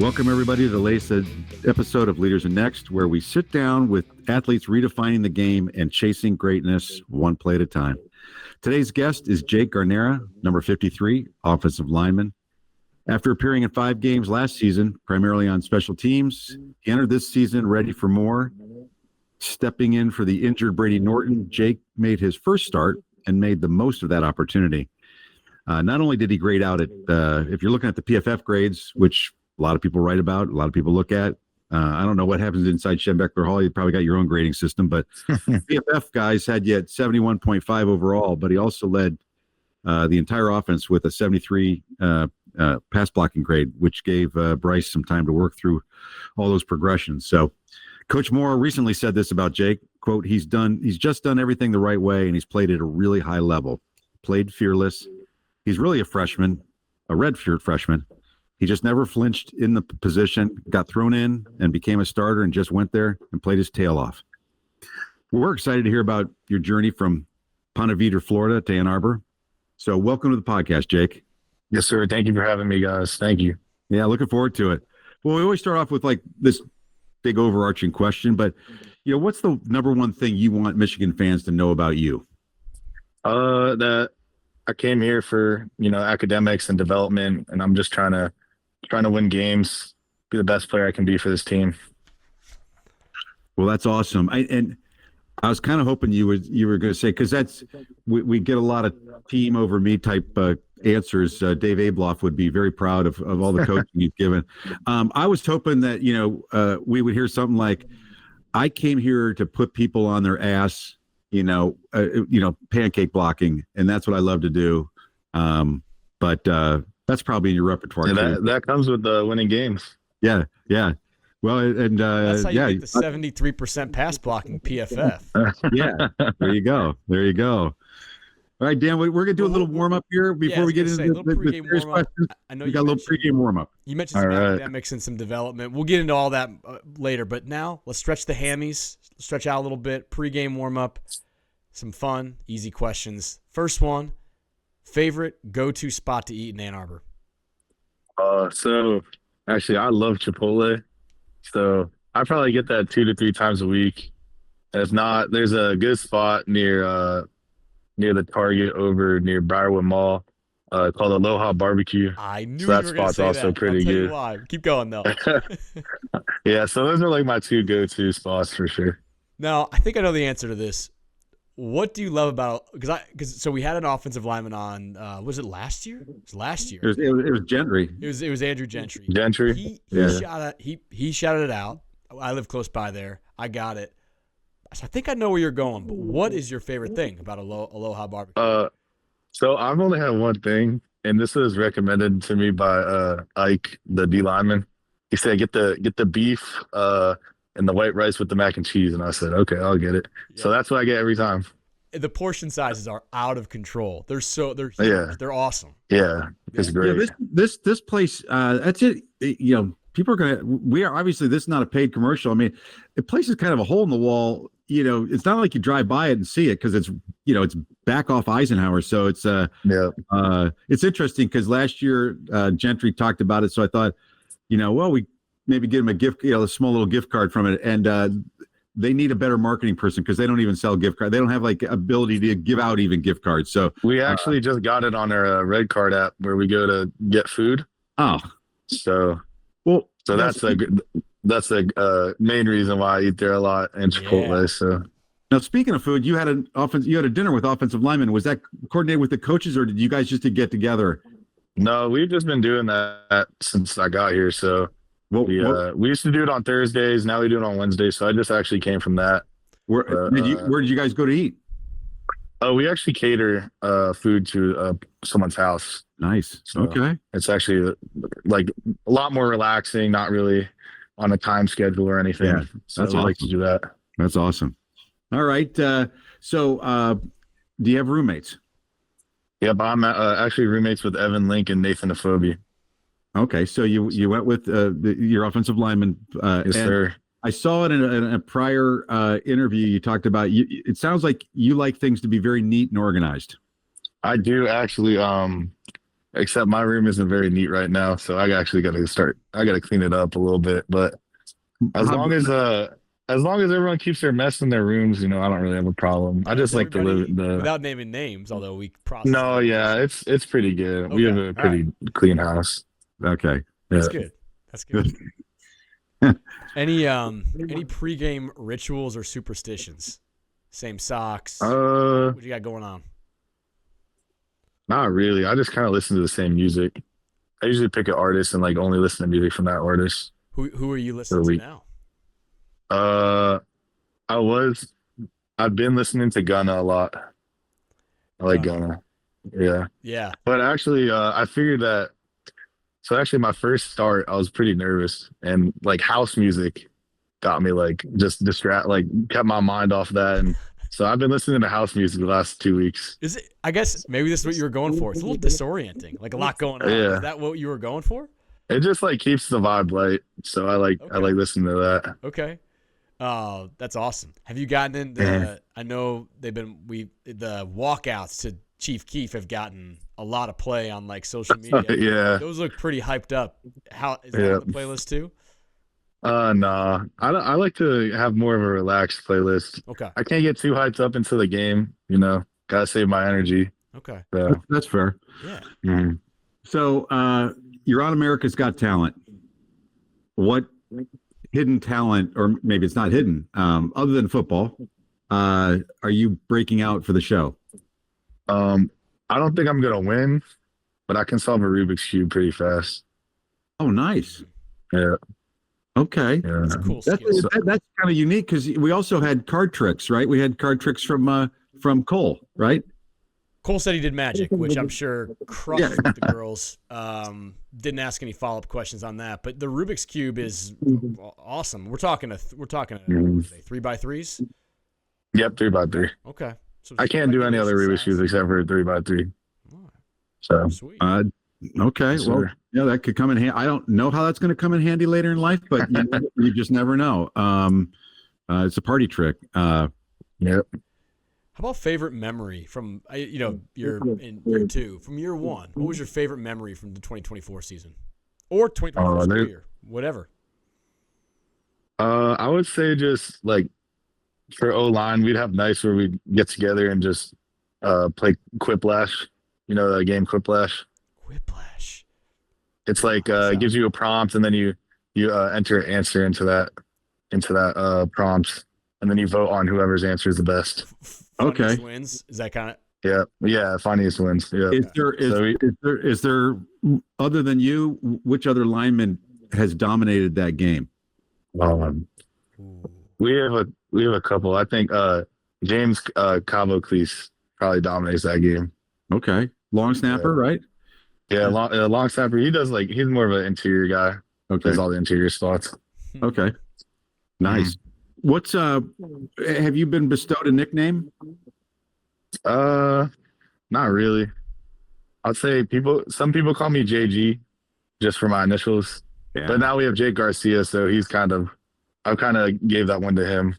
Welcome, everybody, to the latest episode of Leaders in Next, where we sit down with athletes redefining the game and chasing greatness one play at a time. Today's guest is Jake Guarnera, number 53, offensive lineman. After appearing in 5 games last season, primarily on special teams, he entered this season ready for more. Stepping in for the injured Brady Norton, Jake made his first start and made the most of that opportunity. Not only did he grade out at, if you're looking at the PFF grades, which a lot of people write about, a lot of people look at. I don't know what happens inside Schembechler Hall. You probably got your own grading system, but PFF guys had you at 71.5 overall, but he also led the entire offense with a 73 pass blocking grade, which gave Bryce some time to work through all those progressions. So Coach Moore recently said this about Jake, quote, he's just done everything the right way, and he's played at a really high level. Played fearless. He's really a freshman, a redshirt freshman. He just never flinched in the position, got thrown in, and became a starter and just went there and played his tail off. We're excited to hear about your journey from Ponte Vedra, Florida to Ann Arbor. So welcome to the podcast, Jake. Yes, sir. Thank you for having me, guys. Thank you. Yeah, looking forward to it. Well, we always start off with like this big overarching question, but what's the number one thing you want Michigan fans to know about you? That I came here for, academics and development, and I'm just trying to win games, be the best player I can be for this team. Well, that's awesome. I was kind of hoping you were going to say, because we get a lot of team over me type answers. Dave Abloff would be very proud of all the coaching you've given. I was hoping that we would hear something like, I came here to put people on their ass, pancake blocking, and that's what I love to do. But that's probably in your repertoire. Yeah, that comes with winning games. Yeah. Well, and that's how you get the 73% pass blocking PFF. Yeah, there you go. All right, Dan, we're gonna do a little warm up here before we get into the serious questions. I know we got a little pregame warm up. You mentioned some academics and some development. We'll get into all that later, but now let's stretch the hammies, stretch out a little bit. Pregame warm up, some fun, easy questions. First one: favorite go-to spot to eat in Ann Arbor? So actually, I love Chipotle. So I probably get that 2 to 3 times a week. And if not, there's a good spot near the Target over near Briarwood Mall called Aloha Barbecue. I knew that you were spot's also that. pretty good. Keep going though. Yeah, so those are like my 2 go-to spots for sure. Now, I think I know the answer to this. What do you love about because we had an offensive lineman on was it last year? It was last year. It was Gentry. It was Andrew Gentry. He shouted it out. I live close by there. I got it. So I think I know where you're going, but what is your favorite thing about Aloha Barbecue? So I've only had one thing, and this was recommended to me by Ike, the D lineman. He said get the beef and the white rice with the mac and cheese, and I said, okay, I'll get it. Yeah. So that's what I get every time. The portion sizes are out of control. They're huge. Yeah. They're awesome. Yeah, it's great. Yeah, this place, that's it. People are we are obviously, this is not a paid commercial. I mean, the place is kind of a hole in the wall. It's not like you drive by it and see it because it's it's back off Eisenhower. So it's it's interesting because last year Gentry talked about it. So I thought, we maybe get him a gift, a small little gift card from it. And they need a better marketing person because they don't even sell gift cards. They don't have like ability to give out even gift cards. So we actually just got it on our Red Card app where we go to get food. Oh, so that's the main reason why I eat there a lot in Chipotle. Yeah. So now, speaking of food, you had a dinner with offensive linemen. Was that coordinated with the coaches, or did you guys just get together? No, we've just been doing that since I got here. So we used to do it on Thursdays. Now we do it on Wednesdays. So I just actually came from that. Where did you guys go to eat? Oh, we actually cater food to someone's house. Nice. So okay. It's actually like a lot more relaxing, not really on a time schedule or anything. Yeah, so I like to do that. That's awesome. All right. So do you have roommates? Yep, I'm actually roommates with Evan Link and Nathan Afobe. Okay, so you went with your offensive lineman. Yes, sir. I saw it in a prior interview. You talked about it sounds like you like things to be very neat and organized. I do actually. except my room isn't very neat right now, so I actually got to start. I got to clean it up a little bit. But as How- long as everyone keeps their mess in their rooms, I don't really have a problem. I just like to live without naming names, although we process. No, yeah, it's pretty good. We have Okay, a pretty clean house. Okay. That's Yeah. good. That's good. Any pregame rituals or superstitions? Same socks. What you got going on? Not really. I just kind of listen to the same music. I usually pick an artist and like only listen to music from that artist. Who are you listening to now? I've been listening to Gunna a lot. I like Gunna. Yeah. Yeah. But actually, I figured that. So actually, my first start, I was pretty nervous, and like house music got me like just kept my mind off that, and so I've been listening to house music the last 2 weeks. Is it? I guess maybe this is what you were going for. It's a little disorienting, like a lot going on. Yeah. Is that what you were going for? It just like keeps the vibe light, so I like listening to that. Okay. That's awesome. Have you gotten into? I know the walkouts to Chief Keef have gotten a lot of play on like social media. Yeah. Those look pretty hyped up. How is that on the playlist too? Nah. I like to have more of a relaxed playlist. Okay. I can't get too hyped up into the game, Gotta save my energy. Okay. So. That's fair. Yeah. Mhm. So you're on America's Got Talent. What hidden talent, or maybe it's not hidden, other than football, are you breaking out for the show? I don't think I'm gonna win, but I can solve a Rubik's Cube pretty fast. Oh, nice. Yeah. Okay. Yeah. That's a cool That's skill. kind of unique because we also had card tricks, right? We had card tricks from Cole, right? Cole said he did magic, which I'm sure crushed the girls. Didn't ask any follow-up questions on that, but the Rubik's Cube is awesome. We're talking 3x3s. Yep, 3x3. Okay. So I can't do any other Rubik's Cubes except for 3x3. So sweet. Okay. Yes, well, yeah, that could come in handy. I don't know how that's going to come in handy later in life, but you just never know. It's a party trick. Yep. How about favorite memory from you're in year 2 from year 1? What was your favorite memory from the 2024 season or 2024 school year, whatever? I would say just like for O-line, we'd have nights where we'd get together and just play Quiplash. You know the game Quiplash? Quiplash. It's like it gives you a prompt and then you enter an answer into that prompt, and then you vote on whoever's answer is the best. Funniest wins. Is that kind of? Yeah. Funniest wins. Yeah. Is there other than you, which other lineman has dominated that game? We have a couple. I think James Cavoclis probably dominates that game. Okay, long snapper, right? Yeah, long snapper. He's more of an interior guy. Okay, does all the interior spots. Okay, nice. What's have you been bestowed a nickname? Not really. I'd say some people call me JG just for my initials. Yeah. But now we have Jake Garcia, so I kind of gave that one to him.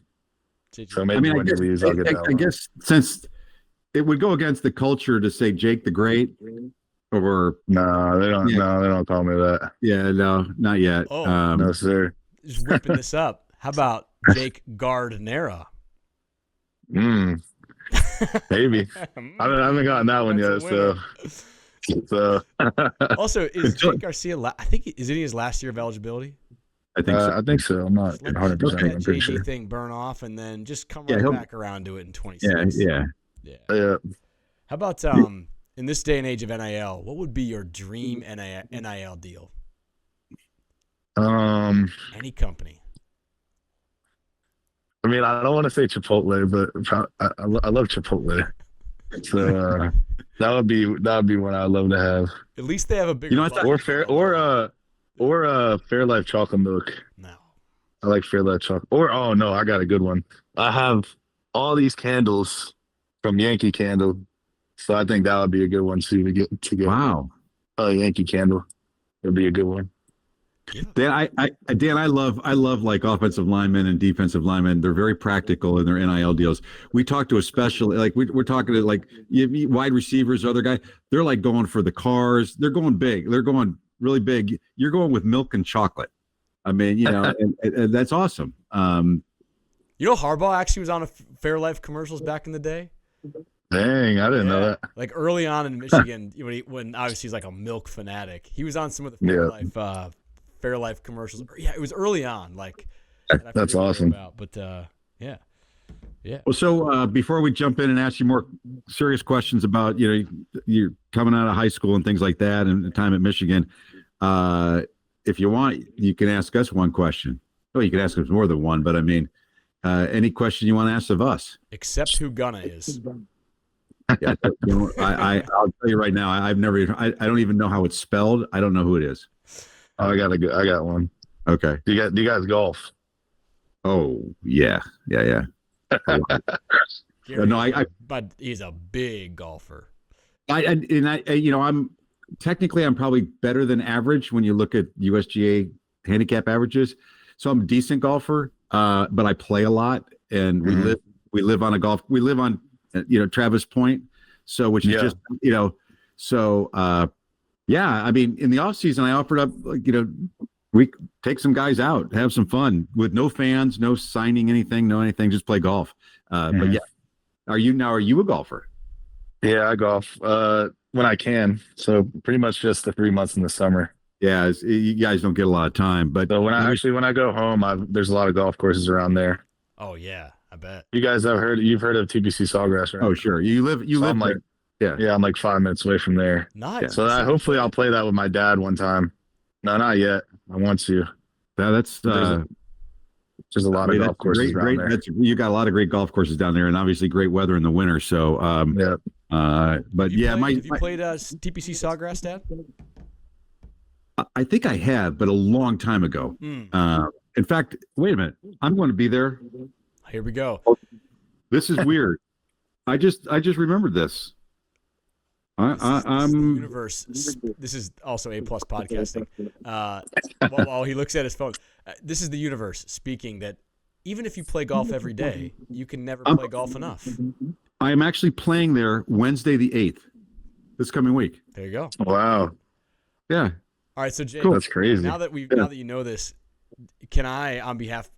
So maybe when he leaves, I'll get that one. I guess since it would go against the culture to say Jake the Great, or no, they don't. Yeah. No, they don't call me that. Yeah, no, not yet. Oh, no, sir. Just whipping this up. How about Jake Guarnera? Maybe. I haven't gotten that one yet. So. Also, is Jake Garcia? I think is it his last year of eligibility? I think so. I'm not 100%. I'm pretty sure. Thing burn off and then just come right back around to it in 26. Yeah. How about in this day and age of NIL, what would be your dream NIL deal? Any company. I mean, I don't want to say Chipotle, but I love Chipotle. So that would be one I'd love to have. At least they have a bigger. Or Fairlife chocolate milk. No. I like Fairlife chocolate. I got a good one. I have all these candles from Yankee Candle, so I think that would be a good one too to get. Wow. Yankee Candle would be a good one. Dan, I love like offensive linemen and defensive linemen. They're very practical in their NIL deals. We talk to especially like we're talking to like wide receivers, other guy. They're like going for the cars. They're going big. They're going really big. You're going with milk and chocolate. I mean, and that's awesome. Harbaugh actually was on a Fairlife commercials back in the day. Dang, I didn't know that. Like early on in Michigan, when obviously he's like a milk fanatic, he was on some of the Fairlife commercials. Yeah, it was early on. Like that's awesome. But yeah. Well, so before we jump in and ask you more serious questions about you're coming out of high school and things like that, and the time at Michigan, if you want, you can ask us one question. Oh, you can ask us more than one, but I mean, any question you want to ask of us, except who Gunna is. Yeah, I'll tell you right now, I don't even know how it's spelled. I don't know who it is. Oh, I got one. Okay. Do you guys golf? Oh yeah. Gary, No, but he's a big golfer. I'm probably better than average when you look at USGA handicap averages. So I'm a decent golfer, but I play a lot, and we live on Travis Point, so which is just I mean, in the off season I offered up we take some guys out, have some fun with no fans, no signing anything, just play golf. But yeah, are you a golfer? Yeah, I golf when I can. So pretty much just the 3 months in the summer. Yeah, you guys don't get a lot of time, but so when I go home, there's a lot of golf courses around there. Oh yeah, I bet. You guys you've heard of TPC Sawgrass, right? Oh sure, you live I'm like I'm like 5 minutes away from there. Nice. So hopefully I'll play that with my dad one time. No, not yet. I want to. That's there's a lot of golf courses around there. You got a lot of great golf courses down there, and obviously great weather in the winter. So but have you played TPC Sawgrass, Dad? I think I have, but a long time ago. In fact, wait a minute. I'm going to be there. Here we go. This is weird. I just remembered this. I'm universe. This is also A+ podcasting. While he looks at his phone, this is the universe speaking that even if you play golf every day, you can never play golf enough. I am actually playing there Wednesday the 8th, this coming week. There you go. Wow. Yeah. All right, so Jake, cool. That's crazy. Now that you know this, can I, on behalf,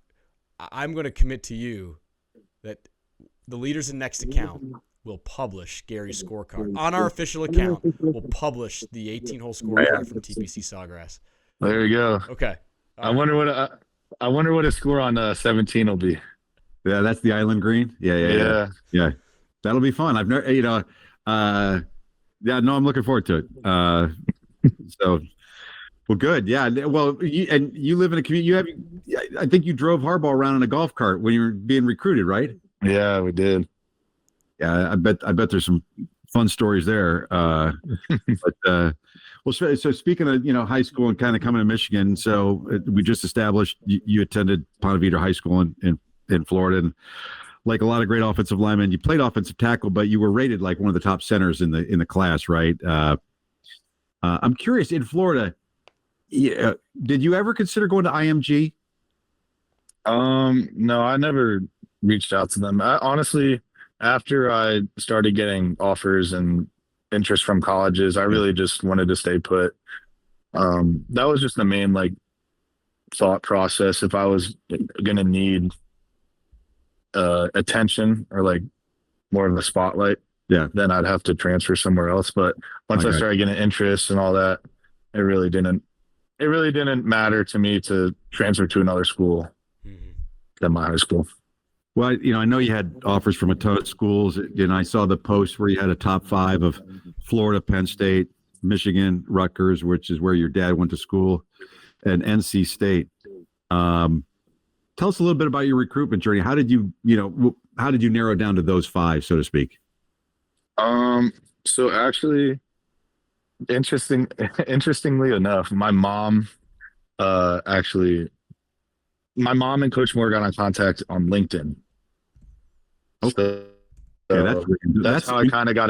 I'm going to commit to you that the Leaders in Next account will publish Gary's scorecard on our official account. We'll publish the 18-hole scorecard from TPC Sawgrass. There you go. Okay. I wonder what a score on 17 will be. Yeah, that's the Island Green. Yeah. That'll be fun. I've never, I'm looking forward to it. So. Well, good. Yeah. Well, you live in a community. I think you drove Harbaugh around in a golf cart when you were being recruited, right? Yeah, we did. Yeah, I bet there's some fun stories there. But so speaking of high school and kind of coming to Michigan, so we just established you attended Ponte Vedra High School in Florida, and like a lot of great offensive linemen, you played offensive tackle, but you were rated like one of the top centers in the class, right? I'm curious, in Florida. Yeah. Did you ever consider going to IMG? No, I never reached out to them. Honestly, after I started getting offers and interest from colleges, I really just wanted to stay put. That was just the main thought process. If I was going to need attention or more of a spotlight, then I'd have to transfer somewhere else. But once I started getting interest and all that, it really didn't matter to me to transfer to another school than my high school. Well, I know you had offers from a ton of schools, and I saw the post where you had a top 5 of Florida, Penn State, Michigan, Rutgers, which is where your dad went to school, and NC State. Tell us a little bit about your recruitment journey. How did you narrow down to those 5, so to speak? So actually, interestingly enough, my mom and Coach Moore got in contact on LinkedIn. Okay. So that's how I kind of got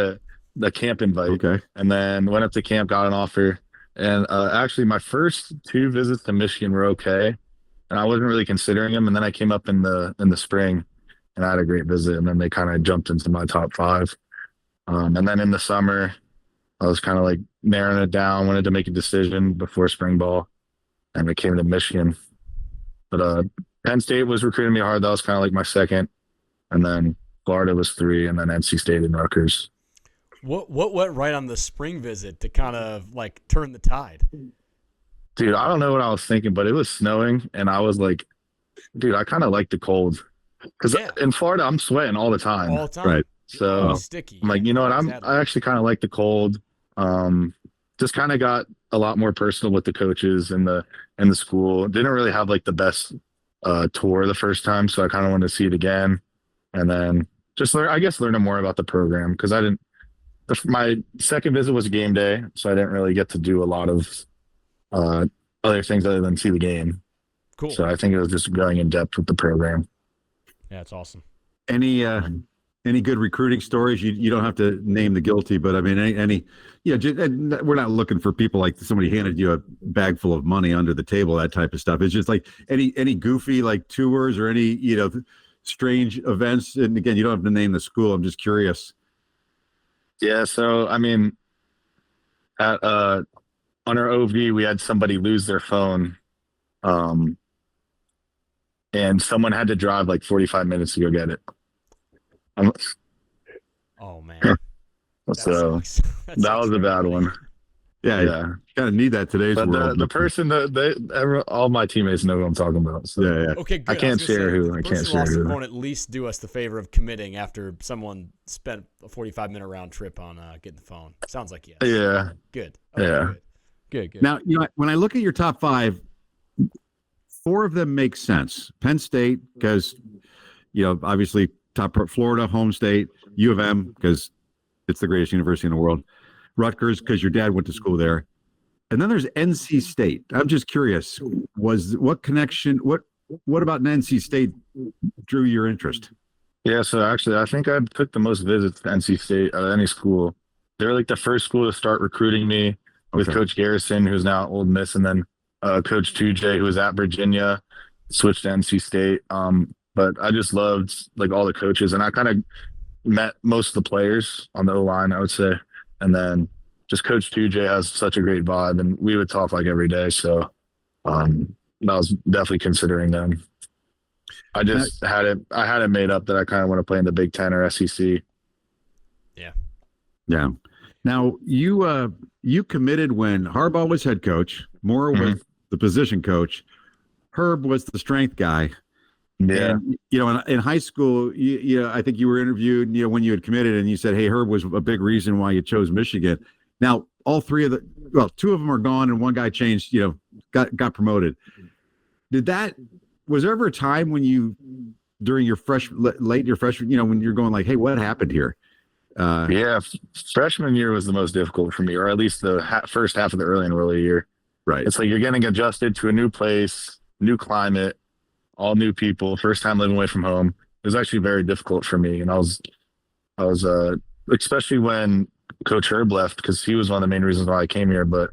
the camp invite. Okay. And then went up to camp, got an offer, And actually, my first two visits to Michigan were okay, and I wasn't really considering them. And then I came up in the spring, and I had a great visit. And then they kind of jumped into my top five. And then in the summer, I was kind of like narrowing it down. Wanted to make a decision before spring ball, and it came to Michigan. But Penn State was recruiting me hard. That was kind of like my second, and then Florida was three, and then NC State and Rutgers. What went right on the spring visit to kind of like turn the tide? Dude, I don't know what I was thinking, but it was snowing, and I was like, dude, I kind of like the cold because in Florida I'm sweating all the time. All the time, right? So sticky. I'm like, you know what? Exactly. I actually kind of like the cold. Just kind of got a lot more personal with the coaches and the school. Didn't really have like the best tour the first time, so I kind of wanted to see it again, and then just learning more about the program because I didn't. My second visit was a game day, so I didn't really get to do a lot of other things other than see the game. Cool. So I think it was just going in depth with the program. Yeah, it's awesome. Any good recruiting stories? You don't have to name the guilty, but I mean, we're not looking for people like somebody handed you a bag full of money under the table, that type of stuff. It's just like any goofy like tours or any strange events. And again, you don't have to name the school. I'm just curious. Yeah, so I mean, at on our OV, we had somebody lose their phone, and someone had to drive like 45 minutes to go get it. Oh man, So that was a bad one. Yeah. Kind of need that today's But world. the person all my teammates know who I'm talking about. So. Yeah. Okay, good. I can't share who. The I person can't who share lost who. the phone at least do us the favor of committing after someone spent a 45-minute round trip on getting the phone. Sounds like yes. Yeah. Good. Okay, Yeah. Good. Now, when I look at your top five, four of them make sense. Penn State, because, obviously top Florida, home state, U of M, because it's the greatest university in the world. Rutgers, because your dad went to school there. And then there's NC State. I'm just curious, what connection, what about NC State drew your interest? Yeah, so actually, I think I took the most visits to NC State out of any school. They're like the first school to start recruiting me with Coach Garrison, who's now at Ole Miss, and then Coach 2J, who was at Virginia, switched to NC State. But I just loved like all the coaches, and I kind of met most of the players on the O-line, I would say. And then just Coach 2J has such a great vibe, and we would talk like every day. So I was definitely considering them. I just had it made up that I kind of want to play in the Big Ten or SEC. Yeah. Now you committed when Harbaugh was head coach, Moore was the position coach, Herb was the strength guy. Yeah. And, in high school, I think you were interviewed, when you had committed, and you said, hey, Herb was a big reason why you chose Michigan. Now, all three of two of them are gone, and one guy changed, got promoted. Was there ever a time when you, during your freshman, when you're going like, hey, what happened here? Yeah, freshman year was the most difficult for me, or at least the first half of the early enrollee year. Right. It's like you're getting adjusted to a new place, new climate, all new people, first time living away from home. It was actually very difficult for me. And I was especially when Coach Herb left, because he was one of the main reasons why I came here. But,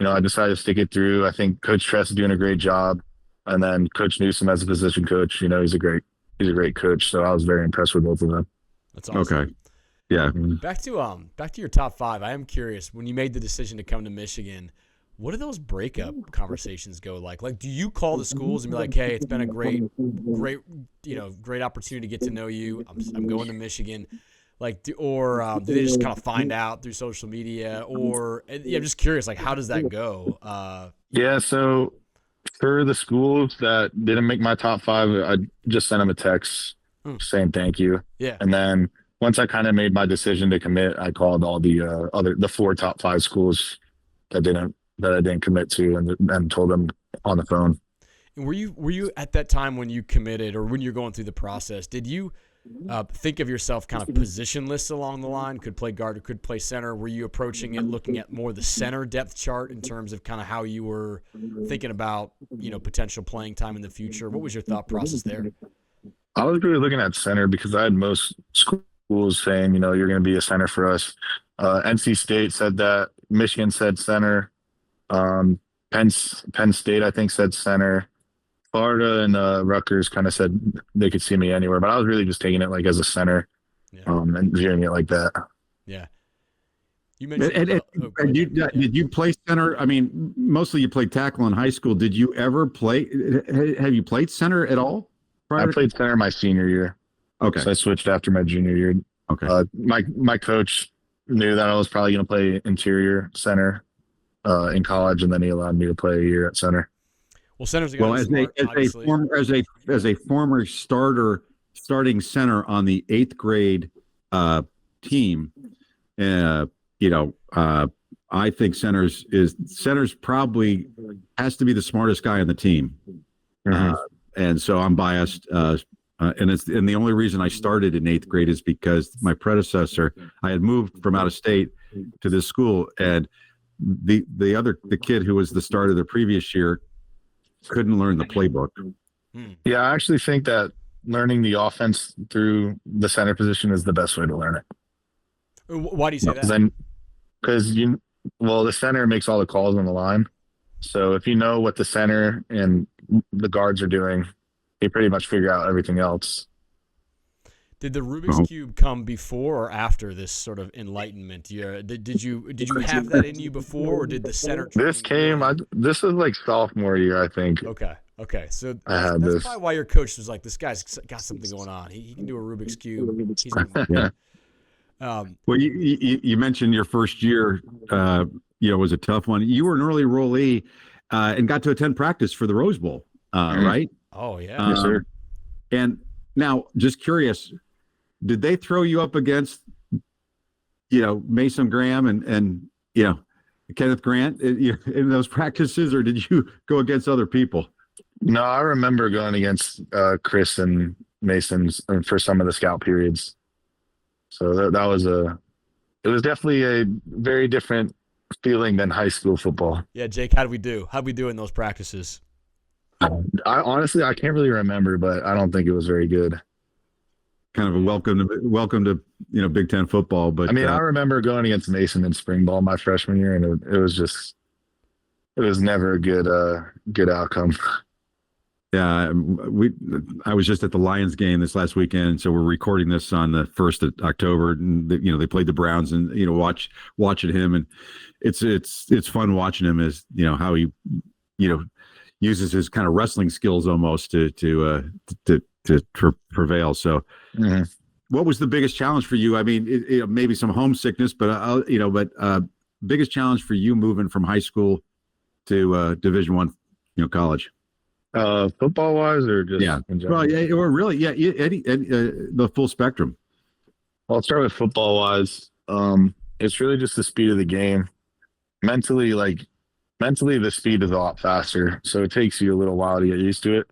I decided to stick it through. I think Coach Tress is doing a great job. And then Coach Newsom as a position coach, he's a great coach. So I was very impressed with both of them. That's awesome. Okay. Yeah. Back to your top five. I am curious, when you made the decision to come to Michigan, what do those breakup conversations go like? Like, do you call the schools and be like, "Hey, it's been a great opportunity to get to know you. I'm going to Michigan." Like, do they just kind of find out through social media? Or I'm just curious, like, how does that go? Yeah. So for the schools that didn't make my top five, I just sent them a text saying thank you. Yeah. And then once I kind of made my decision to commit, I called all the four top five schools that I didn't commit to, and told them on the phone. And were you at that time when you committed, or when you're going through the process, did you think of yourself kind of positionless along the line? Could play guard or could play center? Were you approaching it looking at more the center depth chart in terms of kind of how you were thinking about potential playing time in the future? What was your thought process there? I was really looking at center because I had most schools saying, you're going to be a center for us. NC State said that. Michigan said center. Penn State, I think, said center. Florida and Rutgers kind of said they could see me anywhere, but I was really just taking it like as a center, Yeah. and viewing it like that. Yeah. You mentioned. And did you play center? I mean, mostly you played tackle in high school. Did you ever play? Have you played center at all? I played center my senior year. Okay. So I switched after my junior year. Okay. My coach knew that I was probably going to play interior center in college, and then he allowed me to play a year at center. Well, center's as a former starting center on the 8th grade team, I think center's probably has to be the smartest guy on the team, and so I'm biased. And the only reason I started in 8th grade is because my predecessor, I had moved from out of state to this school, and the kid who was the starter the previous year couldn't learn the playbook. Yeah, I actually think that learning the offense through the center position is the best way to learn it. Why do you say that? Because the center makes all the calls on the line. So if you know what the center and the guards are doing, you pretty much figure out everything else. Did the Rubik's Cube come before or after this sort of enlightenment? Did you have that in you before, or did the center? This was like sophomore year, I think. Okay. So that's probably why your coach was like, "This guy's got something going on. He can do a Rubik's Cube." Well, you mentioned your first year, was a tough one. You were an early enrollee and got to attend practice for the Rose Bowl, right? Oh yeah, yes, sir. And now, just curious, did they throw you up against, Mason Graham and Kenneth Grant in those practices, or did you go against other people? No, I remember going against Chris and Mason's for some of the scout periods. So that was it was definitely a very different feeling than high school football. Yeah, Jake, how'd we do in those practices? I honestly can't really remember, but I don't think it was very good. Kind of a welcome to Big Ten football, but I mean, I remember going against Mason in spring ball my freshman year, and it was never a good outcome. Yeah, I was just at the Lions game this last weekend, so we're recording this on the 1st of October, and they played the Browns, and watching him, and it's fun watching him as how he uses his kind of wrestling skills almost to prevail. So, what was the biggest challenge for you? I mean, maybe some homesickness, but biggest challenge for you moving from high school to Division I, college. Football wise, or just in general? Well, yeah, or really, the full spectrum. Well, I'll start with football wise. It's really just the speed of the game. Mentally, the speed is a lot faster, so it takes you a little while to get used to it.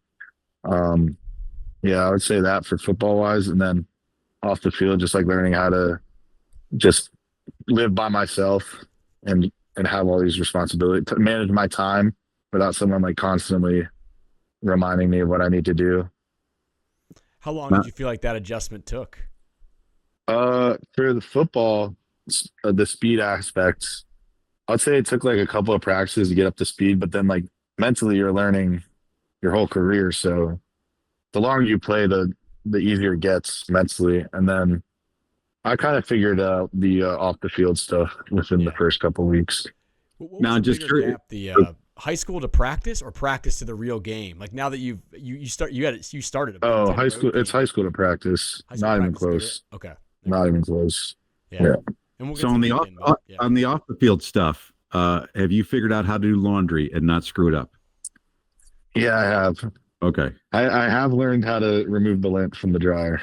I would say that for football wise, and then off the field, just like learning how to just live by myself and have all these responsibilities, to manage my time without someone like constantly reminding me of what I need to do. How long did you feel like that adjustment took? For the football, the speed aspects, I'd say it took like a couple of practices to get up to speed, but then like mentally you're learning your whole career. So the longer you play, the easier it gets mentally. And then I kind of figured out the off the field stuff within the first couple of weeks. Now, just curious, the high school to practice or practice to the real game? Like now that you started. High school. It's high school to practice. Not even close. Okay. Not even close. Yeah. So on the off the field stuff, have you figured out how to do laundry and not screw it up? Yeah, I have. Okay. I have learned how to remove the lint from the dryer.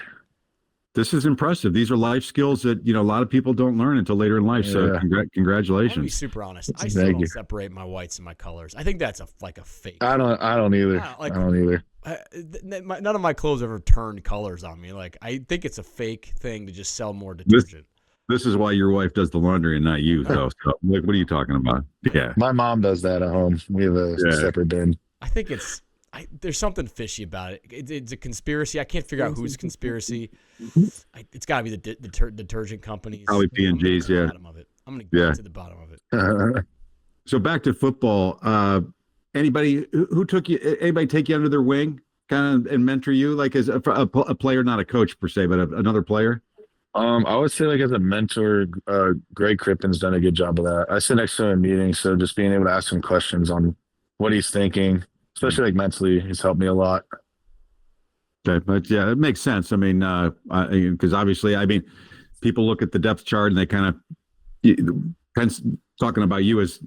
This is impressive. These are life skills that a lot of people don't learn until later in life. So congratulations. I'll be super honest. I still don't separate my whites and my colors. I think that's a fake. I don't either. I don't either. None of my clothes ever turned colors on me. Like I think it's a fake thing to just sell more detergent. This is why your wife does the laundry and not you, though. So, what are you talking about? Yeah. My mom does that at home. We have a separate bin. I think there's something fishy about it. It's a conspiracy. I can't figure out whose conspiracy. It's got to be the detergent companies. Probably P&G's, yeah. I'm going to get to the bottom of it. So back to football. Anybody who took you? Anybody take you under their wing, kind of, and mentor you, like as a player, not a coach per se, but another player? I would say like as a mentor, Greg Crippen's done a good job of that. I sit next to him in meetings, so just being able to ask him questions on what he's thinking, especially like mentally, he's helped me a lot. Okay, but yeah, it makes sense. I mean, because obviously, I mean, people look at the depth chart and they kind of talking about you as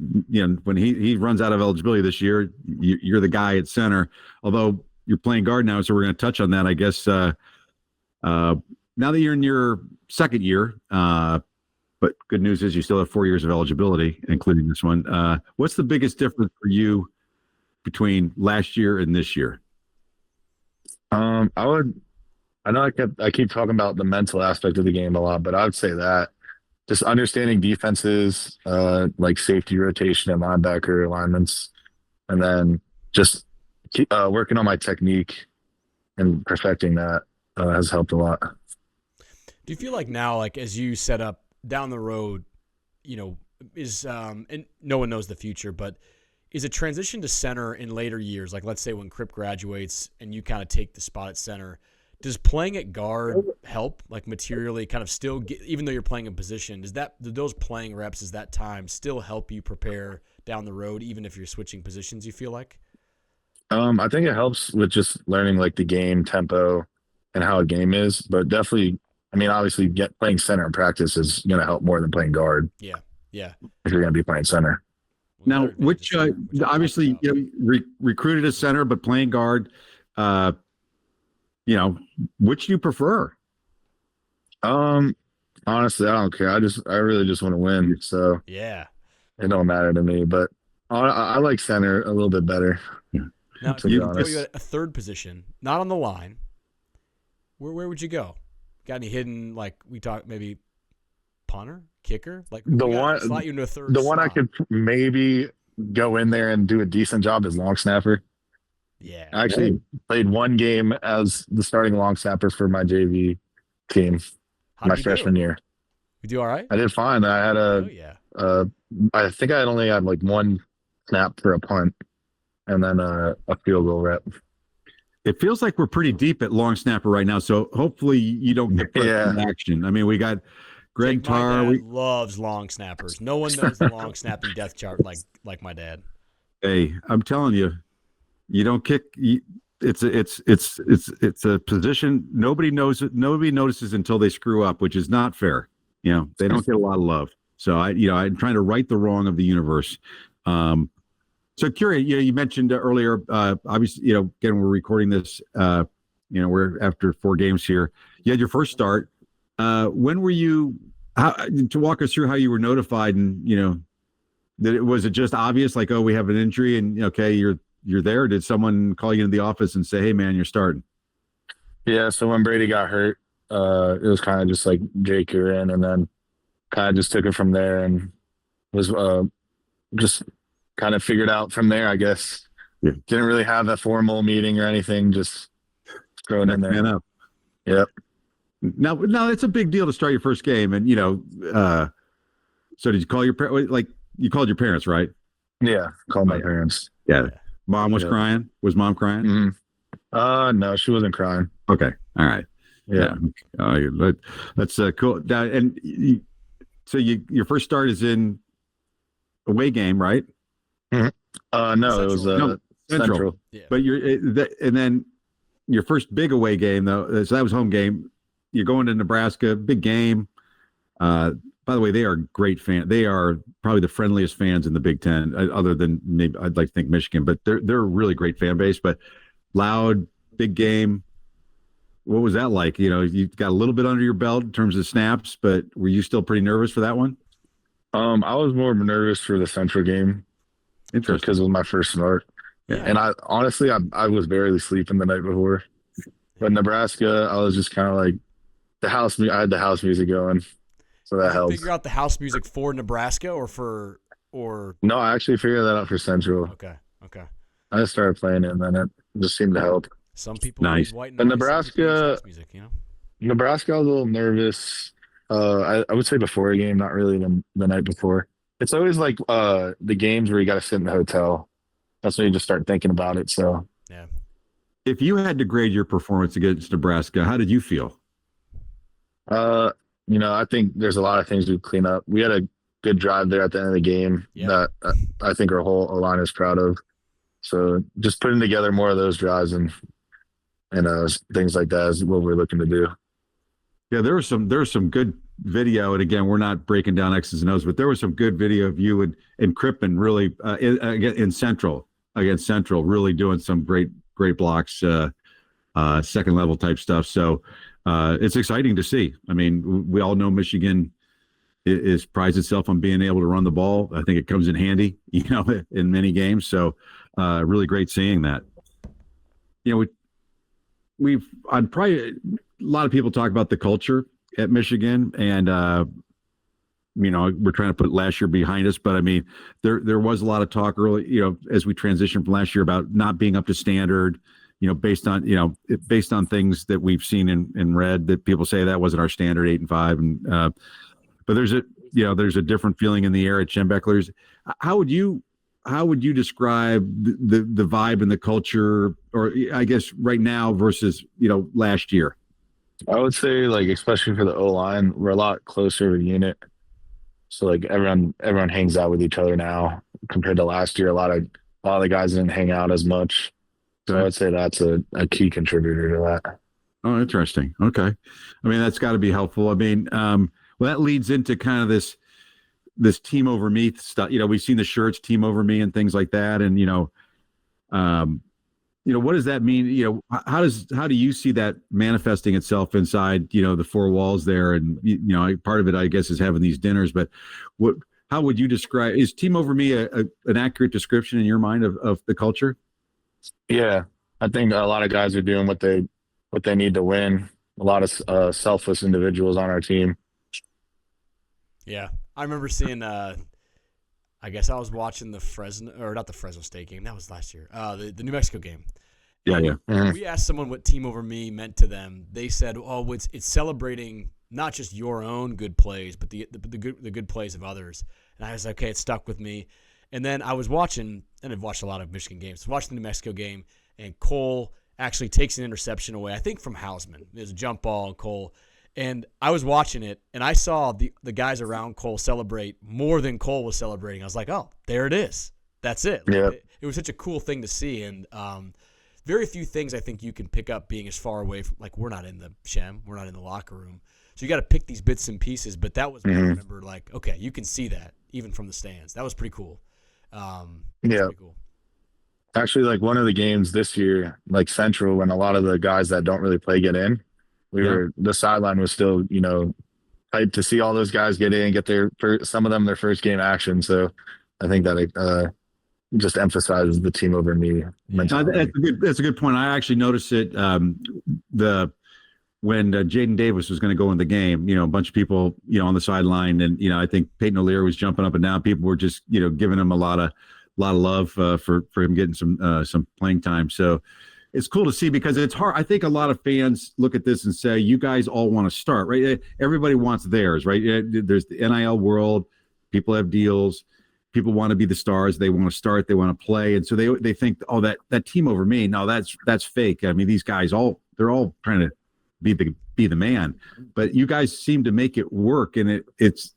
when he runs out of eligibility this year, you're the guy at center. Although you're playing guard now, so we're going to touch on that, I guess. Now that you're in your second year, but good news is you still have 4 years of eligibility, including this one. What's the biggest difference for you between last year and this year? I know I keep talking about the mental aspect of the game a lot, but I would say that just understanding defenses, like safety rotation and linebacker alignments, and then just keep working on my technique and perfecting that has helped a lot. Do you feel like now, like as you set up down the road, is and no one knows the future, but is a transition to center in later years, like let's say when Kripp graduates and you kind of take the spot at center, does playing at guard help, like materially kind of still get, even though you're playing in position, do those playing reps, does that time still help you prepare down the road, even if you're switching positions, you feel like? I think it helps with just learning like the game tempo and how a game is, but definitely, I mean, obviously playing center in practice is going to help more than playing guard. Yeah. If you're going to be playing center. Now, which obviously recruited as center, but playing guard, which do you prefer? Honestly, I don't care. I really just want to win. So yeah, it don't matter to me. But I like center a little bit better. Now, to be you honest. had a third position, not on the line. Where would you go? Got any hidden, like we talked, maybe punter, kicker? Like slot you into a third. The one slot. I could maybe go in there and do a decent job is long snapper. Yeah, I actually played one game as the starting long snapper for my JV team my freshman year. You do all right? I did fine. I had I think I only had like one snap for a punt and then a field goal rep. It feels like we're pretty deep at long snapper right now, so hopefully you don't get in action. I mean, we got Greg Tarr. My dad loves long snappers. No one knows the long snapping depth chart like my dad. Hey, I'm telling you, you don't kick. It's a position nobody knows. Nobody notices until they screw up, which is not fair. They don't get a lot of love. So I'm trying to right the wrong of the universe. So curious, you mentioned earlier, obviously, again, we're recording this, we're after 4 games here. You had your first start. When were you, to walk us through how you were notified and, that was it just obvious, like, oh, we have an injury and okay, you're there? Or did someone call you into the office and say, hey man, you're starting? Yeah. So when Brady got hurt, it was kind of just like, Jake, you're in, and then kind of just took it from there and was, just kind of figured out from there, I guess. Yeah. Didn't really have a formal meeting or anything, just throw it in there. Man up. Yep. Now it's a big deal to start your first game, and so did you call you called your parents, right? Yeah, called my parents. Yeah. Mom was crying. Was mom crying? Mm-hmm. No, she wasn't crying. Okay, all right. Yeah. That's cool. Now, and so your first start is in away game, right? Mm-hmm. No, it was Central. Yeah. But and then your first big away game though, so that was home game. You're going to Nebraska, big game. By the way, they are great fans. They are probably the friendliest fans in the Big Ten, other than maybe I'd like to think Michigan, but they're a really great fan base. But loud, big game. What was that like? You got a little bit under your belt in terms of snaps, but were you still pretty nervous for that one? I was more nervous for the Central game. Interesting. Because it was my first start. Yeah. And I honestly was barely sleeping the night before. But Nebraska, I was just kind of like I had the house music going. So that helps. Figure out the house music for Nebraska or No, I actually figured that out for Central. Okay. I just started playing it and then it just seemed to help. Some people nice. White And noise, Nebraska music, Nebraska, I was a little nervous. I would say before a game, not really the night before. It's always like the games where you got to sit in the hotel. That's when you just start thinking about it. So, Yeah. If you had to grade your performance against Nebraska, how did you feel? uh, I think there's a lot of things we clean up. We had a good drive there at the end of the game Yeah. that I think our whole line is proud of. So just putting together more of those drives and things like that is what we're looking to do. Yeah, there was some good video, and again, we're not breaking down X's and O's, but there was some good video of you and Crippen really in Central against Central, really doing some great blocks, second level type stuff. So it's exciting to see. I mean, we all know Michigan is prides itself on being able to run the ball. I think it comes in handy, in many games. So really great seeing that. I'd probably, a lot of people talk about the culture at Michigan, and we're trying to put last year behind us, but I mean, there was a lot of talk early, as we transitioned from last year about not being up to standard, based on things that we've seen and read, that people say that wasn't our standard 8-5, and but there's a different feeling in the air at Schembechler's. How would you describe the vibe and the culture, or I guess right now versus last year? I would say, like, especially for the O line, we're a lot closer of a unit. So like everyone hangs out with each other now compared to last year. A lot of the guys didn't hang out as much. So I'd say that's a key contributor to that. Oh, interesting. Okay. I mean, that's got to be helpful. I mean, well, that leads into kind of this team over me stuff. We've seen the shirts, team over me, and things like that. And what does that mean? How do you see that manifesting itself inside the four walls there? And part of it, I guess, is having these dinners. But how would you describe? Is team over me an accurate description in your mind of the culture? Yeah, I think a lot of guys are doing what they need to win. A lot of selfless individuals on our team. Yeah, I remember seeing. I guess I was watching the not the Fresno State game. That was last year. The New Mexico game. Yeah, yeah. Mhm. We asked someone what team over me meant to them. They said, "Oh, it's celebrating not just your own good plays, but the good plays of others." And I was like, "Okay, it stuck with me." And then I was watching, and I've watched a lot of Michigan games. I watched the New Mexico game, and Cole actually takes an interception away. I think from Hausman. There's a jump ball, and Cole. And I was watching it, and I saw the guys around Cole celebrate more than Cole was celebrating. I was like, oh, there it is. That's it. Yeah. It was such a cool thing to see. And very few things I think you can pick up being as far away from, like, we're not in the Shem. We're not in the locker room. So you got to pick these bits and pieces. But that was what I remember, like, okay, you can see that even from the stands. That was pretty cool. Yeah. Pretty cool. Actually, like, one of the games this year, like Central, when a lot of the guys that don't really play get in, the sideline was still, hyped to see all those guys get in, get some of them their first game action. So I think that it just emphasizes the team over me mentality. That's a good point. I actually noticed it when Jaden Davis was going to go in the game. A bunch of people, on the sideline, and I think Peyton O'Leary was jumping up and down. People were just, giving him a lot of love for him getting some playing time. So it's cool to see, because it's hard. I think a lot of fans look at this and say, you guys all want to start, right? Everybody wants theirs, right? There's the NIL world. People have deals. People want to be the stars. They want to start. They want to play. And so they think, oh, that team over me. No, that's fake. I mean, these guys they're all trying to be the man. But you guys seem to make it work, and it's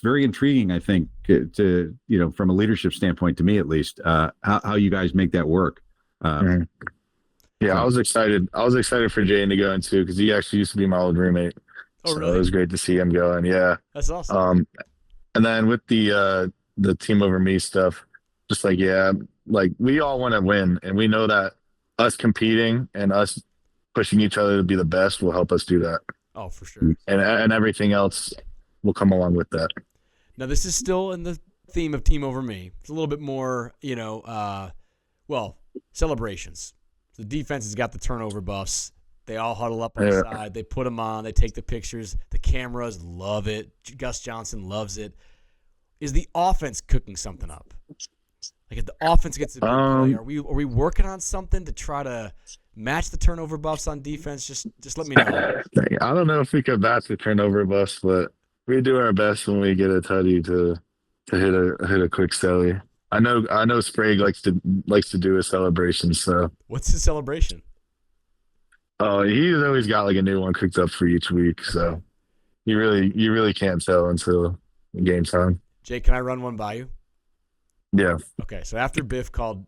very intriguing, I think, to from a leadership standpoint, to me at least, how you guys make that work. Yeah, I was excited. I was excited for Jane to go in too, because he actually used to be my old roommate. Oh, so really? It was great to see him going. Yeah. That's awesome. And then with the team over me stuff, just like, yeah, like, we all want to win, and we know that us competing and us pushing each other to be the best will help us do that. Oh, for sure. And everything else will come along with that. Now, this is still in the theme of team over me. It's a little bit more, celebrations. The defense has got the turnover buffs. They all huddle up on the side. They put them on. They take the pictures. The cameras love it. Gus Johnson loves it. Is the offense cooking something up? Like, if the offense gets a big play, are we working on something to try to match the turnover buffs on defense? Just let me know. I don't know if we could match the turnover buffs, but we do our best when we get a tutty to to hit a quick celly. I know Sprague likes to do a celebration, so What's his celebration? oh, he's always got like a new one cooked up for each week. So you really can't tell until game time. Jake, can I run one by you? Yeah. Okay, so after Biff called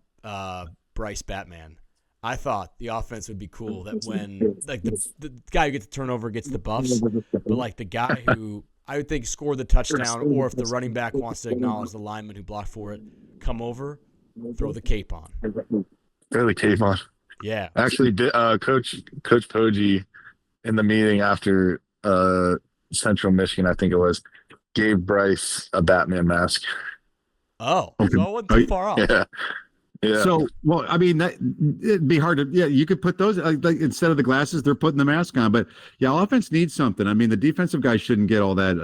Bryce Batman, I thought the offense would be cool that when like the guy who gets the turnover gets the buffs, but like the guy who I would think scored the touchdown, or if the running back wants to acknowledge the lineman who blocked for it, come over, throw the cape on. Throw the cape on. Yeah. Actually, Coach Poggi in the meeting after Central Michigan, I think it was, gave Bryce a Batman mask. Oh, so I wasn't too far off. Yeah. Yeah. So, well, I mean, it'd be hard to, yeah, you could put those, like, instead of the glasses, they're putting the mask on. But, yeah, offense needs something. I mean, the defensive guys shouldn't get all that,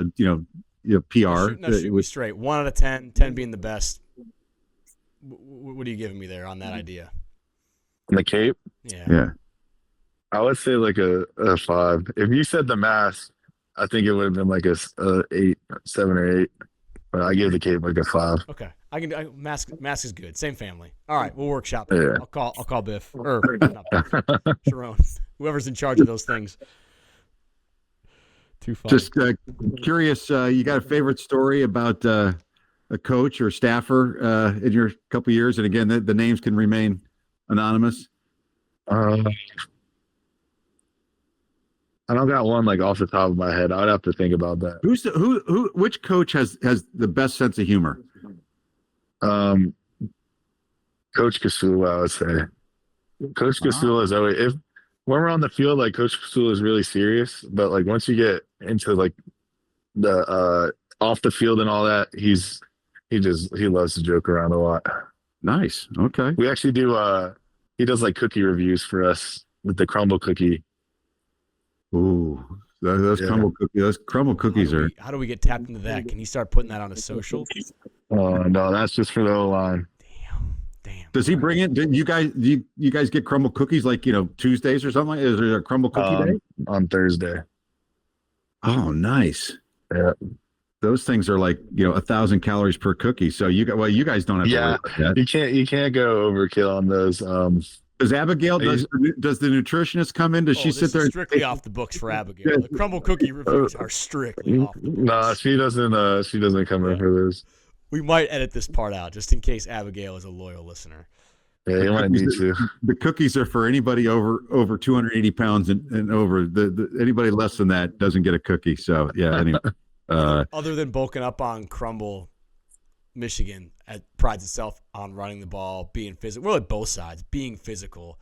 PR. Shoot me straight. 1 out of 10, 10 being the best. What are you giving me there on that idea? The cape? Yeah. I would say like a 5. If you said the mask, I think it would have been like a 8, 7 or 8. But I give the cape like a 5. Okay. Mask is good. Same family. All right, we'll workshop it. Yeah. I'll call Biff. Or not Biff. Sharon. Whoever's in charge of those things. Too funny. Just curious, you got a favorite story about a coach or staffer in your couple years? And again, the names can remain anonymous. I don't got one like off the top of my head. I'd have to think about that. Which coach has the best sense of humor? Coach Kasula, I would say. Coach Kasula is always, when we're on the field, like Coach Kasula is really serious, but like once you get into like the off the field and all that, he loves to joke around a lot. Nice. Okay. We actually do he does like cookie reviews for us with the crumble cookie. Ooh, those crumble cookies are. How do we get tapped into that? Can he start putting that on his social? No, that's just for the O-line. Damn. Does he bring it? Do you guys get crumble cookies like Tuesdays or something? Is there a crumble cookie day on Thursday? Oh, nice. Yeah. Those things are like 1,000 calories per cookie. So you guys don't have to worry about that. You can't go overkill on those. Does Abigail does the nutritionist come in? Does she sit there? Strictly off the books for Abigail. The crumble cookie reviews are strictly off the books. No, she doesn't. She doesn't come in for those. We might edit this part out just in case Abigail is a loyal listener. Yeah, you might need to. The cookies are for anybody over 280 pounds and over. Anybody less than that doesn't get a cookie. So yeah. Anyway, other than bulking up on crumble, Michigan prides itself on running the ball, being physical. Well, at both sides, being physical.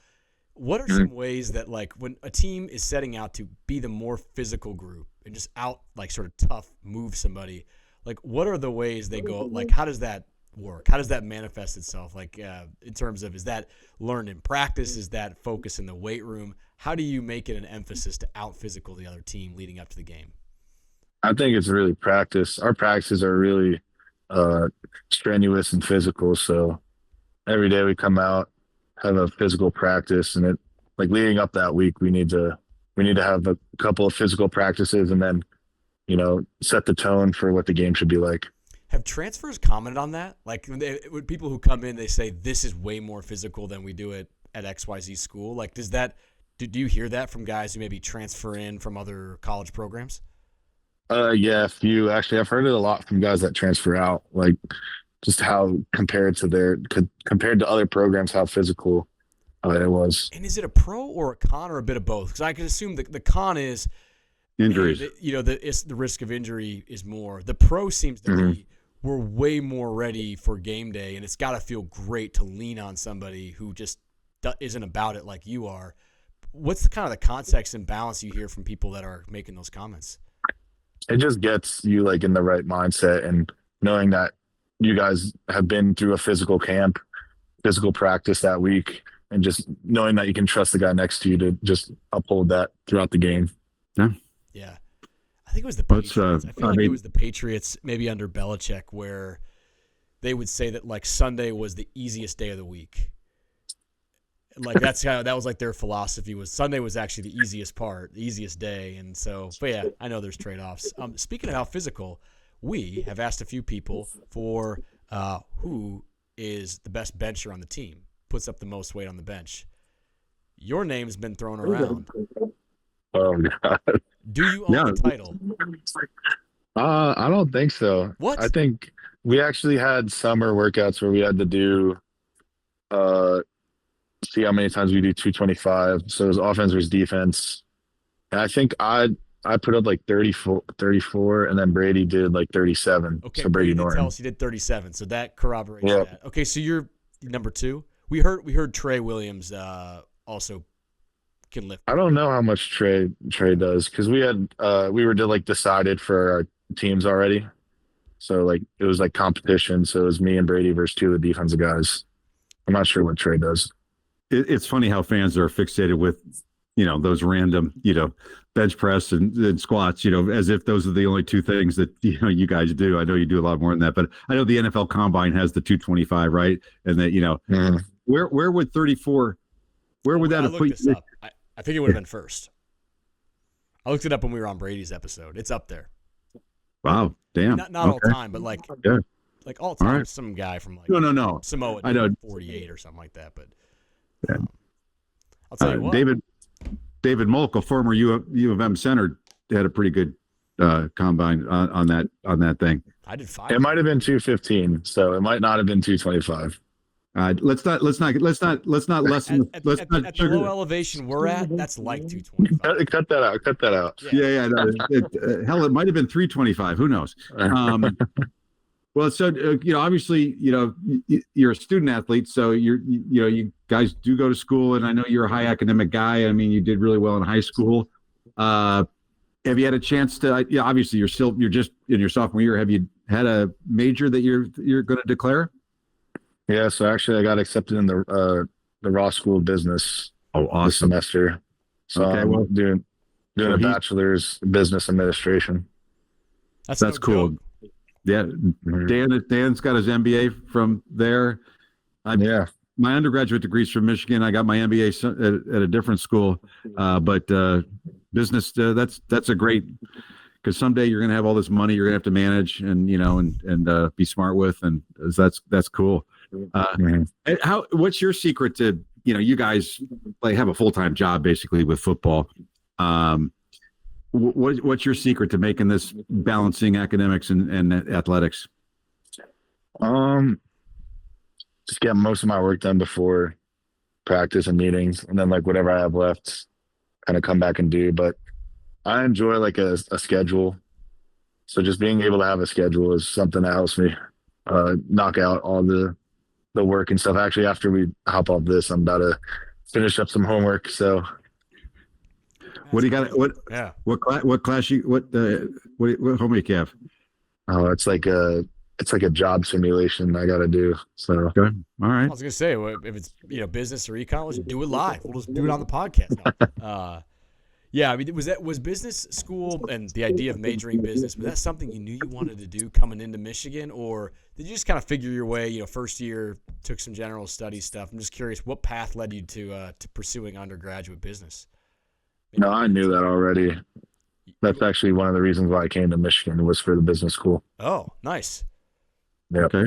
What are some ways that, like, when a team is setting out to be the more physical group and just out, like, sort of tough move somebody, like, what are the ways they go? Like, how does that work? How does that manifest itself? Like, in terms of, is that learned in practice? Is that focus in the weight room? How do you make it an emphasis to out physical the other team leading up to the game? I think it's really practice. Our practices are really strenuous and physical. So every day we come out, have a physical practice, and leading up that week, we need to have a couple of physical practices, and then set the tone for what the game should be like. Have transfers commented on that? Like, when people who come in, they say this is way more physical than we do it at XYZ school. Like, do you hear that from guys who maybe transfer in from other college programs? Yeah, a few. Actually, I've heard it a lot from guys that transfer out, like just how compared to other programs, how physical it was. And is it a pro or a con or a bit of both? Because I can assume the con is injuries. The risk of injury is more. The pro seems to be we're way more ready for game day, and it's got to feel great to lean on somebody who just isn't about it like you are. What's the kind of the context and balance you hear from people that are making those comments? It just gets you like in the right mindset, and knowing that you guys have been through a physical camp, physical practice that week, and just knowing that you can trust the guy next to you to just uphold that throughout the game. Yeah. I think it was the Patriots. I feel like it was the Patriots, maybe under Belichick, where they would say that like Sunday was the easiest day of the week. Like that was like their philosophy was Sunday was actually the easiest part, the easiest day. And so, but yeah, I know there's trade-offs. Speaking of how physical, we have asked a few people for who is the best bencher on the team, puts up the most weight on the bench. Your name's been thrown around. Oh God. Do you own the title? I don't think so. What? I think we actually had summer workouts where we had to do see how many times we do 225. So it was offense versus defense. And I think I put up like 34, and then Brady did like 37. Okay, so Brady did Norton. tell us you did 37, so that corroborates Yeah. that. Okay, so you're number 2. We heard Trey Williams also can lift. I don't know how much Trey does, because we were like decided for our teams already. So like it was like competition. So it was me and Brady versus 2 of the defensive guys. I'm not sure what Trey does. It's funny how fans are fixated with, those random, bench press and squats, as if those are the only 2 things that, you guys do. I know you do a lot more than that, but I know the NFL Combine has the 225, right? And that, where would 34, where would that have put you? I think it would have been first. I looked it up when we were on Brady's episode. It's up there. Wow. Damn. Not all time, but like all time, right. some guy from like No. Samoa, I know. 48 or something like that. But Yeah. I'll tell you what. David Molk, a former U of M center, had a pretty good combine on that thing. I did 5. It might have been 215, so it might not have been 225. Let's not lessen. Let's at not the sugar. low elevation we're at, that's like 225. Cut that out. Yeah. Hell, it might have been 325. Who knows? Well, so obviously, you're a student athlete, so you guys do go to school, and I know you're a high academic guy. I mean, you did really well in high school. Have you had a chance to? Obviously, you're just in your sophomore year. Have you had a major that you're going to declare? Yeah, so actually I got accepted in the Raw School of Business this semester. So Okay, I'm doing a bachelor's business administration. That's cool. Joke. Yeah, Dan's got his MBA from there. My undergraduate degree's from Michigan. I got my MBA at a different school, but business that's a great, because someday you're going to have all this money you're going to have to manage and and be smart with, and that's cool. What's your secret to you guys like have a full-time job basically with football? What's your secret to making this balancing academics and athletics? Just get most of my work done before practice and meetings, and then like whatever I have left, kind of come back and do. But I enjoy like a schedule, so just being able to have a schedule is something that helps me knock out all the work and stuff. Actually, after we hop off this, I'm about to finish up some homework. So, what do you got? What class what homework you have? Oh, it's like a job simulation I got to do. So, okay. All right. I was gonna say, if it's business or econ, let's do it live. We'll just do it on the podcast. Yeah, I mean, was business school and the idea of majoring business, was that something you knew you wanted to do coming into Michigan, or did you just kind of figure your way? First year took some general study stuff. I'm just curious, what path led you to pursuing undergraduate business? No, I knew that already. That's actually one of the reasons why I came to Michigan, was for the business school. Oh, nice. Yeah. Okay.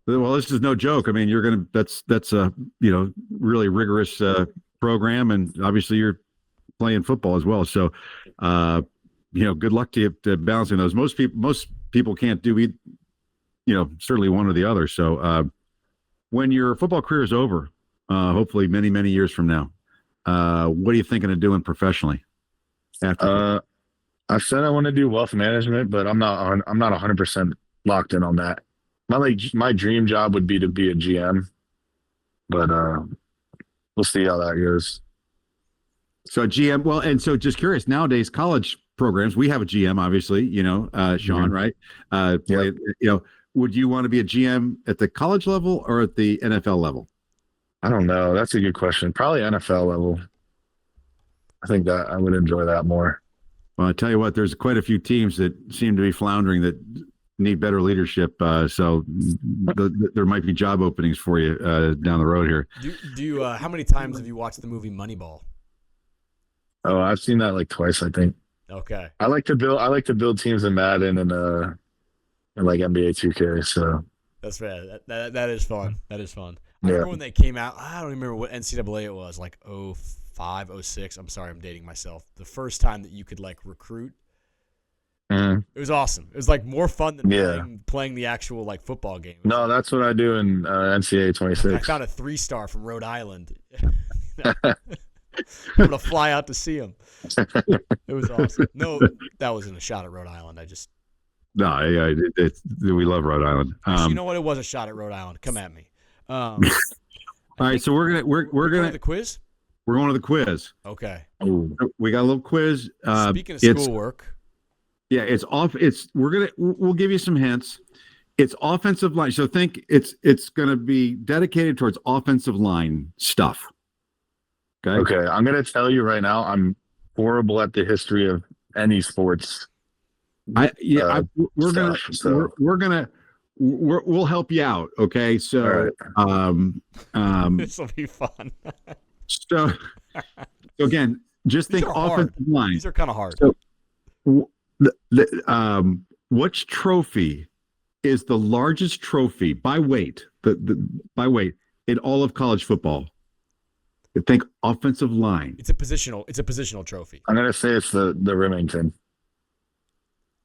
Well, this is no joke. I mean, that's a really rigorous program, and obviously you're playing football as well. So, good luck to you to balancing those. Most people can't do certainly one or the other. So, when your football career is over, hopefully many, many years from now, what are you thinking of doing professionally? After I've said I want to do wealth management, but I'm not 100% locked in on that. My dream job would be to be a GM, but we'll see how that goes. So GM, well, and so just curious, nowadays college programs, we have a GM, obviously, Sean, right? Would you want to be a GM at the college level or at the NFL level? I don't know. That's a good question. Probably NFL level. I think that I would enjoy that more. Well, I tell you what, there's quite a few teams that seem to be floundering that need better leadership. So there might be job openings for you down the road here. Do you? How many times have you watched the movie Moneyball? Oh, I've seen that like twice, I think. Okay. I like to build teams in Madden and like NBA 2K. So That's right. That is fun. That is fun. I yeah. remember when they came out. I don't remember what NCAA it was, like 05, 06. I'm sorry, I'm dating myself. The first time that you could like recruit. Mhm. It was awesome. It was like more fun than Yeah. playing the actual like football game. No, that's what I do in NCAA I 26. found a 3-star from Rhode Island. I'm gonna fly out to see him. It was awesome. No, that wasn't a shot at Rhode Island. No, we love Rhode Island. Actually, you know what? It was a shot at Rhode Island. Come at me. All right, so we're gonna the quiz. we're going to the quiz. Okay. Ooh. We got a little quiz. Speaking of it's- schoolwork, Yeah, it's off. We'll give you some hints. It's offensive line. So think it's gonna be dedicated towards offensive line stuff. Okay. Okay, I'm gonna tell you right now, I'm horrible at the history of any sports. We'll help you out. Okay. So, this will be fun. so again, just These think are hard. offensive line. These are kind of hard. So, which trophy is the largest trophy by weight? By weight in all of college football. Think offensive line. It's a positional trophy. I'm gonna say it's the Remington.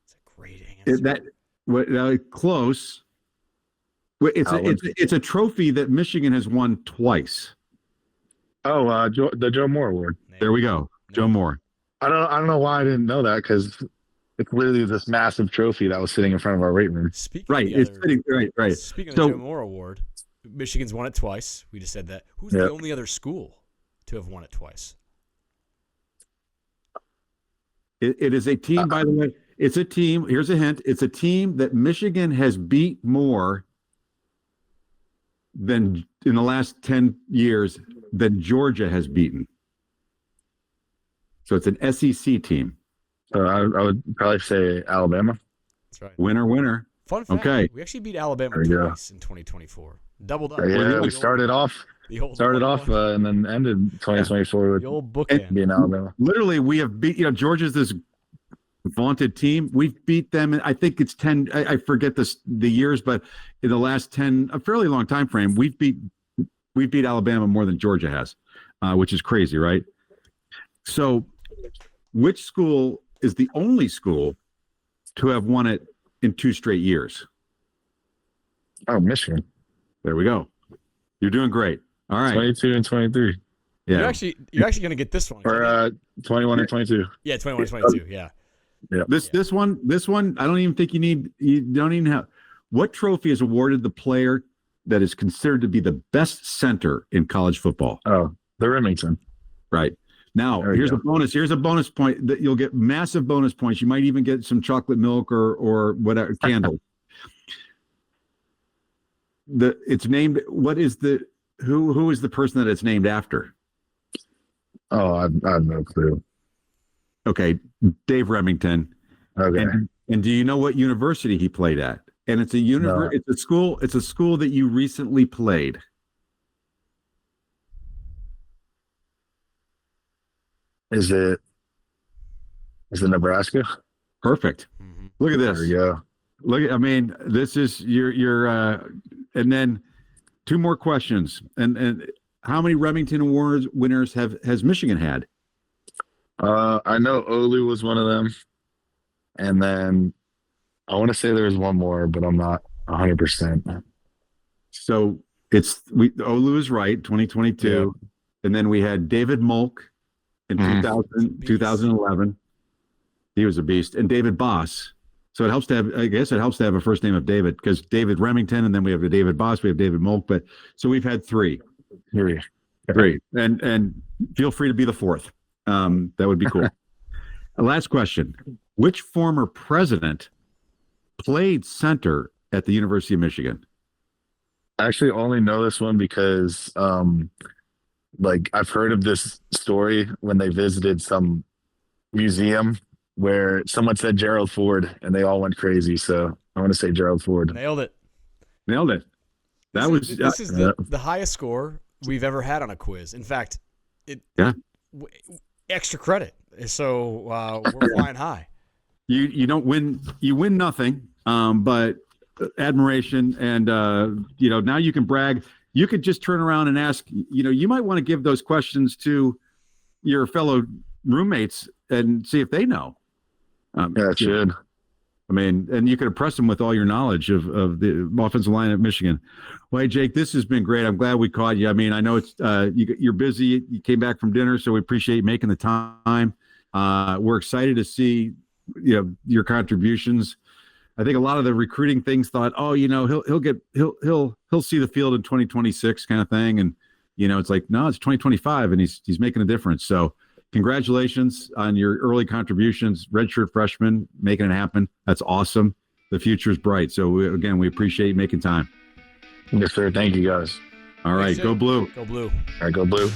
It's a great answer. Close. It's a trophy that Michigan has won twice. Oh, the Joe Moore Award. There we go, Joe Moore. I don't know why I didn't know that, because it's literally this massive trophy that was sitting in front of our weight room. Speaking Right, of the it's other- sitting right. Speaking So- of the Joe Moore Award, Michigan's won it twice. We just said that. Who's the only other school to have won it twice? It is a team, by the way. It's a team. Here's a hint. It's a team that Michigan has beat more than in the last 10 years than Georgia has beaten. So it's an SEC team. So I would probably say Alabama. That's right. Winner. Fun fact. Okay. We actually beat Alabama There we go. twice in 2024. Doubled up. Yeah, we started off the and then ended 2024 with old bookend. being Alabama. Literally, we have beat. Georgia's this vaunted team. We've beat them, and I think it's 10. I forget the years, but in the last 10, a fairly long time frame, we've beat Alabama more than Georgia has, which is crazy, right? So, which school is the only school to have won it in 2 straight years? Oh, Michigan. There we go. You're doing great. All right. 22 and 23. Yeah. You're actually going to get this one. Or 21 and 22. Yeah, 21 and 22. Yeah. This one, I don't even think you don't even have. What trophy is awarded the player that is considered to be the best center in college football? Oh, the Remington. Right. Now, here's a bonus. Here's a bonus point that you'll get massive bonus points. You might even get some chocolate milk or whatever candle. It's named. What is who is the person that it's named after? Oh, I have no clue. Okay, Dave Remington. Okay. And do you know what university he played at? And it's a It's a school. It's a school that you recently played. Is it Nebraska? Perfect. Mm-hmm. Look at this. There we go. This is your and then 2 more questions. And how many Remington Awards winners has Michigan had? I know Olu was one of them, and then I want to say there was one more, but I'm not 100%. So Olu is right, 2022, and then we had David Molk in 2011. He was a beast, and David Boss. So it helps to have, I guess, a first name of David, because David Remington, and then we have the David Boss, we have David Molk. But so we've had 3, and feel free to be the 4th. That would be cool. Last question: which former president played center at the University of Michigan? I actually only know this one because, I've heard of this story when they visited some museum where someone said Gerald Ford, and they all went crazy. So I want to say Gerald Ford. Nailed it. This is the highest score we've ever had on a quiz. In fact, extra credit. So we're flying high. You don't win. You win nothing, but admiration, and now you can brag. You could just turn around and ask. You might want to give those questions to your fellow roommates and see if they know. Yeah, it should. I mean, and you could impress them with all your knowledge of the offensive line at Michigan. Well, hey, Jake, this has been great. I'm glad we caught you. I mean, I know it's you're busy. You came back from dinner, so we appreciate you making the time. We're excited to see your contributions. I think a lot of the recruiting things thought, he'll see the field in 2026 kind of thing, and it's like, no, it's 2025, and he's making a difference. So congratulations on your early contributions, redshirt freshman, making it happen. That's awesome. The future is bright. So we appreciate you making time. Yes, sir. Thank you, guys. All right, go blue. Go blue. All right, go blue.